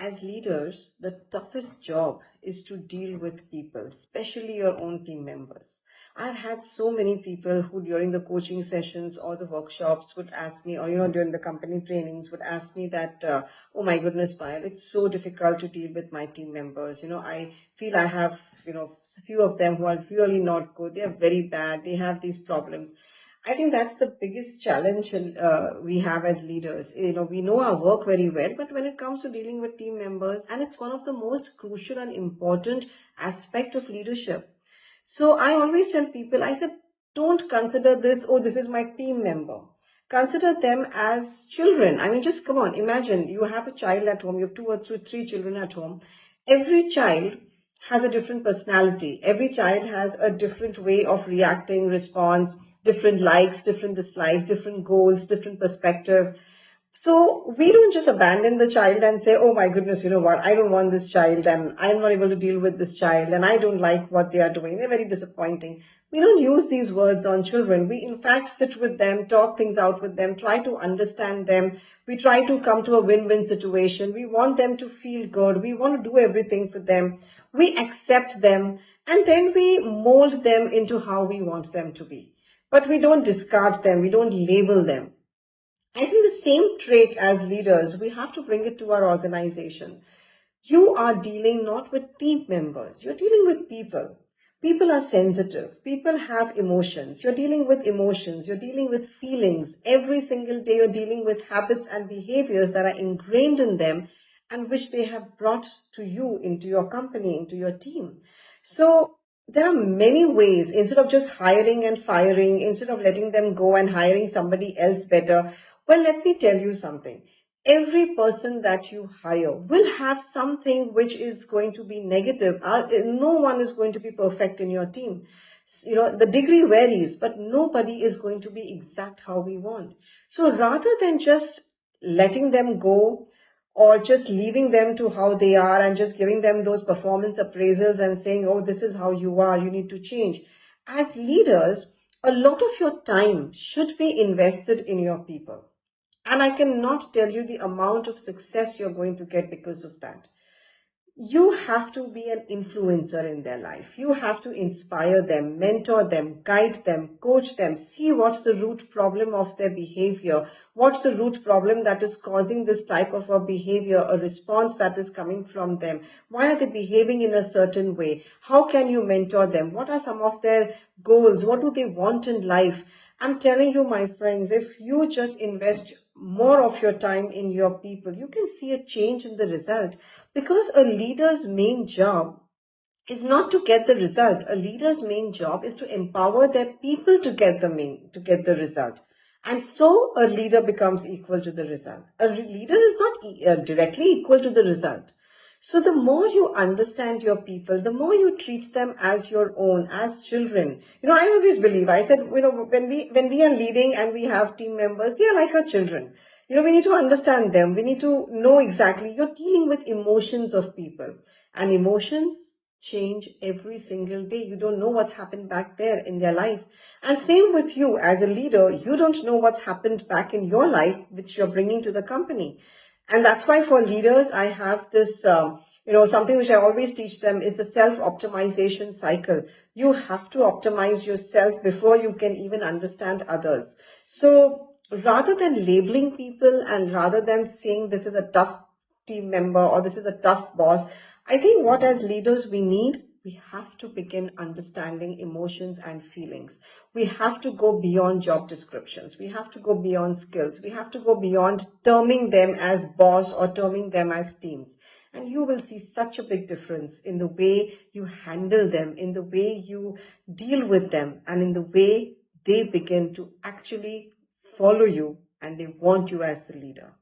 As leaders, the toughest job is to deal with people, especially your own team members. I've had so many people who during the coaching sessions or the workshops would ask me, or during the company trainings would ask me that, oh my goodness, Payal, it's so difficult to deal with my team members. I feel I have, a few of them who are really not good. They are very bad. They have these problems. I think that's the biggest challenge we have as leaders. We know our work very well, but when it comes to dealing with team members, and it's one of the most crucial and important aspect of leadership. So I always tell people, I said, don't consider this, oh, this is my team member. Consider them as children. I mean, just come on, imagine you have a child at home, you have two or three children at home. Every child has a different personality. Every child has a different way of reacting, response, different likes, different dislikes, different goals, different perspective. So we don't just abandon the child and say, oh my goodness, you know what, I don't want this child and I'm not able to deal with this child and I don't like what they are doing. They're very disappointing. We don't use these words on children. We in fact sit with them, talk things out with them, try to understand them. We try to come to a win-win situation. We want them to feel good. We want to do everything for them. We accept them and then we mold them into how we want them to be. But we don't discard them. We don't label them. I think the same trait as leaders, we have to bring it to our organization. You are dealing not with team members, you're dealing with people. People are sensitive. People have emotions. You're dealing with emotions. You're dealing with feelings. Every single day you're dealing with habits and behaviors that are ingrained in them and which they have brought to you, into your company, into your team. So there are many ways, instead of just hiring and firing, instead of letting them go and hiring somebody else better. Well, let me tell you something. Every person that you hire will have something which is going to be negative. No one is going to be perfect in your team. The degree varies, but nobody is going to be exact how we want. So rather than just letting them go or just leaving them to how they are and just giving them those performance appraisals and saying, oh, this is how you are, you need to change. As leaders, a lot of your time should be invested in your people. And I cannot tell you the amount of success you're going to get because of that. You have to be an influencer in their life. You have to inspire them, mentor them, guide them, coach them, see what's the root problem of their behavior. What's the root problem that is causing this type of a behavior, a response that is coming from them? Why are they behaving in a certain way? How can you mentor them? What are some of their goals? What do they want in life? I'm telling you, my friends, if you just invest more of your time in your people, you can see a change in the result. Because a leader's main job is not to get the result. A leader's main job is to empower their people to get the result. And so a leader becomes equal to the result. A leader is not directly equal to the result. So the more you understand your people, the more you treat them as your own, as children. I always believe, I said, when we are leading and we have team members, they are like our children. We need to understand them. We need to know exactly. You're dealing with emotions of people, and emotions change every single day. You don't know what's happened back there in their life. And same with you as a leader. You don't know what's happened back in your life, which you're bringing to the company. And that's why for leaders, I have this, something which I always teach them is the self-optimization cycle. You have to optimize yourself before you can even understand others. So rather than labeling people and rather than saying this is a tough team member or this is a tough boss, I think what as leaders we have to begin understanding emotions and feelings. We have to go beyond job descriptions. We have to go beyond skills. We have to go beyond terming them as boss or terming them as teams. And you will see such a big difference in the way you handle them, in the way you deal with them, and in the way they begin to actually follow you and they want you as the leader.